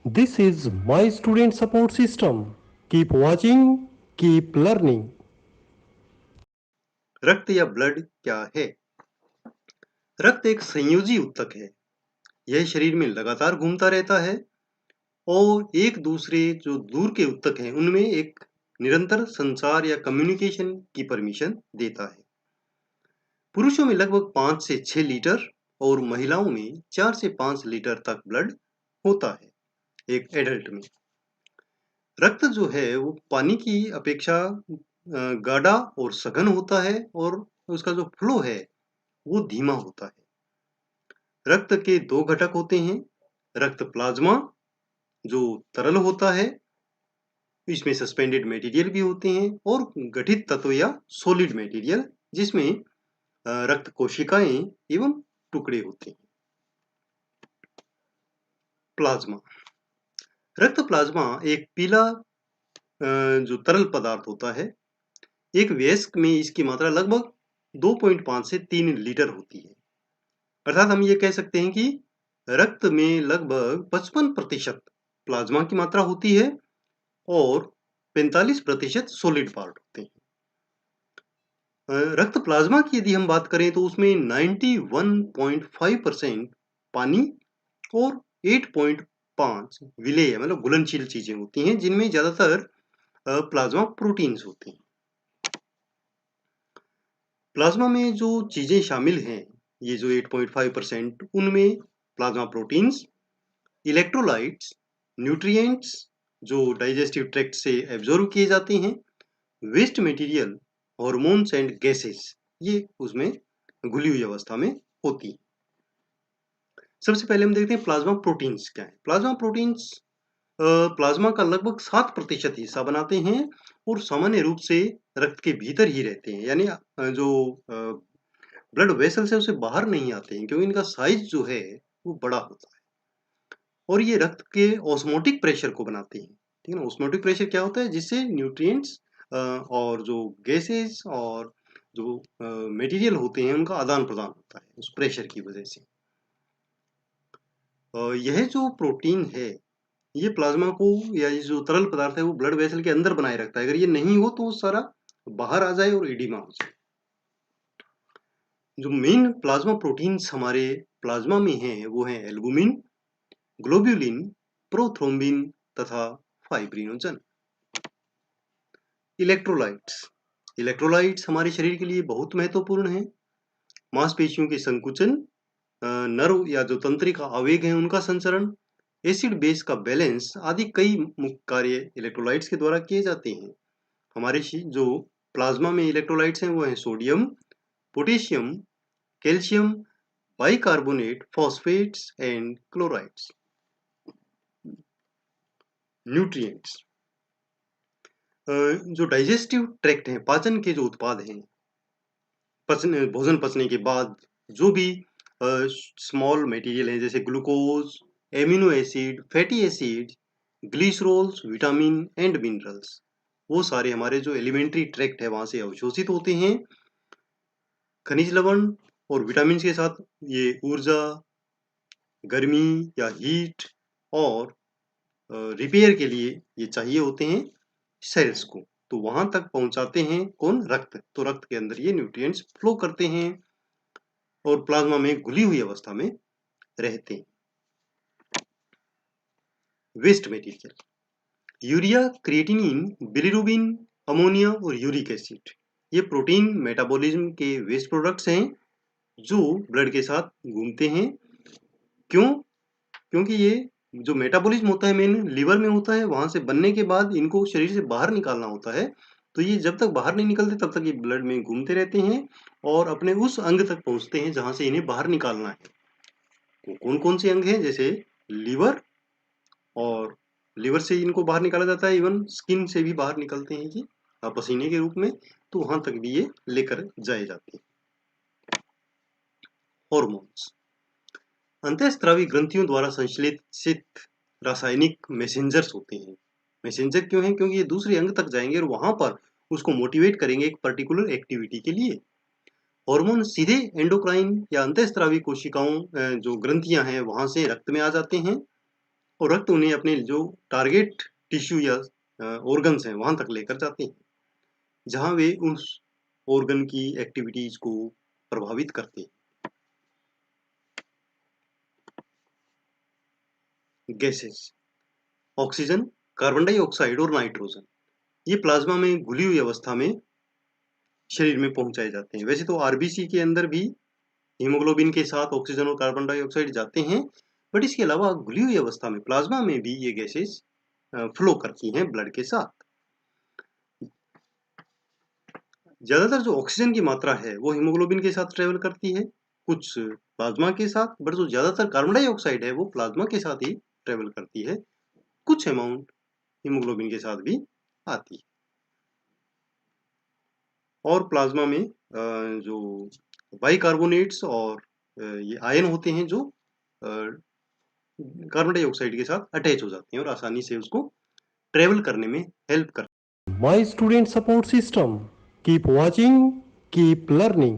This is my student support system. Keep watching, keep learning. रक्त या blood क्या है? रक्त एक संयोजी उत्तक है। यह शरीर में लगातार घूमता रहता है और एक दूसरे जो दूर के उत्तक हैं उनमें एक निरंतर संचार या कम्युनिकेशन की परमिशन देता है। पुरुषों में लगभग 5 से 6 लीटर और महिलाओं में 4 से 5 लीटर तक ब्लड होता है एक एडल्ट में। रक्त जो है वो पानी की अपेक्षा गाढ़ा और सघन होता है और उसका जो फ्लो है वो धीमा होता है। रक्त के दो घटक होते हैं, रक्त प्लाज्मा जो तरल होता है, इसमें सस्पेंडेड मटेरियल भी होते हैं, और गठित तत्व या सॉलिड मटेरियल जिसमें रक्त कोशिकाएं एवं टुकड़े होते हैं। प्लाज्मा, रक्त प्लाज्मा एक पीला जो तरल पदार्थ होता है। एक वयस्क में इसकी मात्रा लगभग 2.5 से 3 लीटर होती है। अर्थात हम ये कह सकते हैं कि रक्त में लगभग 55% प्लाज्मा की मात्रा होती है और 45% सॉलिड पार्ट होते हैं। रक्त प्लाज्मा की यदि हम बात करें तो उसमें 91.5% पानी और 8.5 विलेय मतलब घुलनशील चीजें होती हैं जिनमें ज्यादातर प्लाज्मा प्रोटीन्स होते हैं। प्लाज्मा में जो चीजें शामिल हैं, ये जो 8.5% उनमें प्लाज्मा प्रोटीन्स, इलेक्ट्रोलाइट्स, न्यूट्रिएंट्स जो डाइजेस्टिव ट्रैक्ट से एब्जॉर्ब किए जाते हैं, waste material, hormones and gases, ये उसमें घुली हुई अवस्था में होती है। सबसे पहले हम देखते हैं प्लाज्मा प्रोटीन्स क्या है। प्लाज्मा प्रोटीन्स प्लाज्मा का लगभग 7% हिस्सा बनाते हैं और सामान्य रूप से रक्त के भीतर ही रहते हैं, यानी जो ब्लड वेसल्स है उसे बाहर नहीं आते हैं क्योंकि इनका साइज जो है वो बड़ा होता है और ये रक्त के ऑस्मोटिक प्रेशर को बनाते हैं। ठीक है ना, ऑस्मोटिक प्रेशर क्या होता है, जिससे न्यूट्रिएंट्स और जो गैसेस और जो मटेरियल होते हैं उनका आदान प्रदान होता है उस प्रेशर की वजह से। यह जो प्रोटीन है ये प्लाज्मा को या ये जो तरल पदार्थ है वो ब्लड वेसल के अंदर बनाए रखता है। अगर ये नहीं हो तो वो सारा बाहर आ जाए और एडिमा हो जाए। जो मेन प्लाज्मा प्रोटीन्स हमारे प्लाज्मा में हैं वो हैं एल्बुमिन, ग्लोब्यूलिन, प्रोथ्रोम्बिन तथा फाइब्रिनोजन। इलेक्ट्रोलाइट्स, इलेक्ट्रोलाइट्स हमारे शरीर के लिए बहुत महत्वपूर्ण हैं। मांसपेशियों के संकुचन, नर्व या जो तंत्रिका आवेग हैं उनका संचरण, एसिड बेस का बैलेंस आदि कई मुख्य कार्य इलेक्ट्रोलाइट्स के द्वारा किए जाते हैं। हमारे जो प्लाज्मा में इलेक्ट्रोलाइट्स हैं वो हैं sodium, potassium, calcium, bicarbonate, phosphates and chlorides. Nutrients, जो डाइजेस्टिव ट्रैक्ट है, पाचन के जो उत्पाद हैं, भोजन पचने के बाद जो भी स्मॉल मटेरियल हैं जैसे glucose, amino acid, fatty acid, glycerols, vitamin and minerals, वो सारे हमारे जो एलिमेंट्री ट्रैक्ट है वहां से अवशोषित होते हैं। खनिज लवण और विटामिन के साथ ये ऊर्जा, गर्मी या हीट और रिपेयर के लिए ये चाहिए होते हैं सेल्स को, तो वहां तक पहुंचाते हैं कौन, रक्त। तो रक्त के अंदर ये न्यूट्रिएंट्स फ्लो करते हैं और प्लाज्मा में घुली हुई अवस्था में रहते हैं। Waste material, urea, creatinine, bilirubin, ammonia और यूरिक एसिड, ये प्रोटीन मेटाबॉलिज्म के वेस्ट प्रोडक्ट्स हैं जो ब्लड के साथ घूमते हैं। क्यों? क्योंकि ये जो मेटाबॉलिज्म होता है मेन लीवर में होता है, वहां से बनने के बाद इनको शरीर से बाहर निकालना होता है। तो ये जब तक बाहर नहीं निकलते तब तक ये ब्लड में घूमते रहते हैं और अपने उस अंग तक पहुंचते हैं जहां से इन्हें बाहर निकालना है। तो कौन कौन से अंग हैं, जैसे लीवर, और लीवर से इनको बाहर निकाला जाता है, इवन स्किन से भी बाहर निकलते हैं ये पसीने के रूप में, तो वहां तक भी ये लेकर जाए जाते हैं। हॉर्मोन्स, अंतःस्रावी ग्रंथियों द्वारा संश्लेषित रासायनिक मैसेंजर्स होते हैं। मैसेंजर क्यों हैं? क्योंकि ये दूसरे अंग तक जाएंगे और वहां पर उसको मोटिवेट करेंगे एक पर्टिकुलर एक्टिविटी के लिए। हार्मोन सीधे एंडोक्राइन या अंतःस्रावी कोशिकाओं जो ग्रंथियां हैं वहां से रक्त में आ जाते हैं और रक्त उन्हें अपने जो टारगेट टिश्यू या ऑर्गन्स हैं वहां तक लेकर जाते हैं, जहां वे उस ऑर्गन की एक्टिविटीज को प्रभावित करते हैं। गैसेस, ऑक्सीजन, कार्बन डाइऑक्साइड और नाइट्रोजन, ये प्लाज्मा में घुली हुई अवस्था में शरीर में पहुंचाए जाते हैं। वैसे तो आरबीसी के अंदर भी हीमोग्लोबिन के साथ ऑक्सीजन और कार्बन डाइऑक्साइड जाते हैं, बट इसके अलावा घुली हुई अवस्था में प्लाज्मा में भी ये गैसेस फ्लो करती हैं ब्लड के साथ। ज्यादातर जो ऑक्सीजन की मात्रा है वो हीमोग्लोबिन के साथ ट्रेवल करती है, कुछ प्लाज्मा के साथ, बट जो ज्यादातर कार्बन डाइऑक्साइड है वो प्लाज्मा के साथ ही ट्रेवल करती है, कुछ अमाउंट हीमोग्लोबिन के साथ भी आती है। और प्लाज्मा में जो बाइकार्बोनेट्स और ये आयन होते हैं जो कार्बन डाइऑक्साइड के साथ अटैच हो जाते हैं और आसानी से उसको ट्रेवल करने में हेल्प करते हैं। My student support system. Keep watching, keep learning.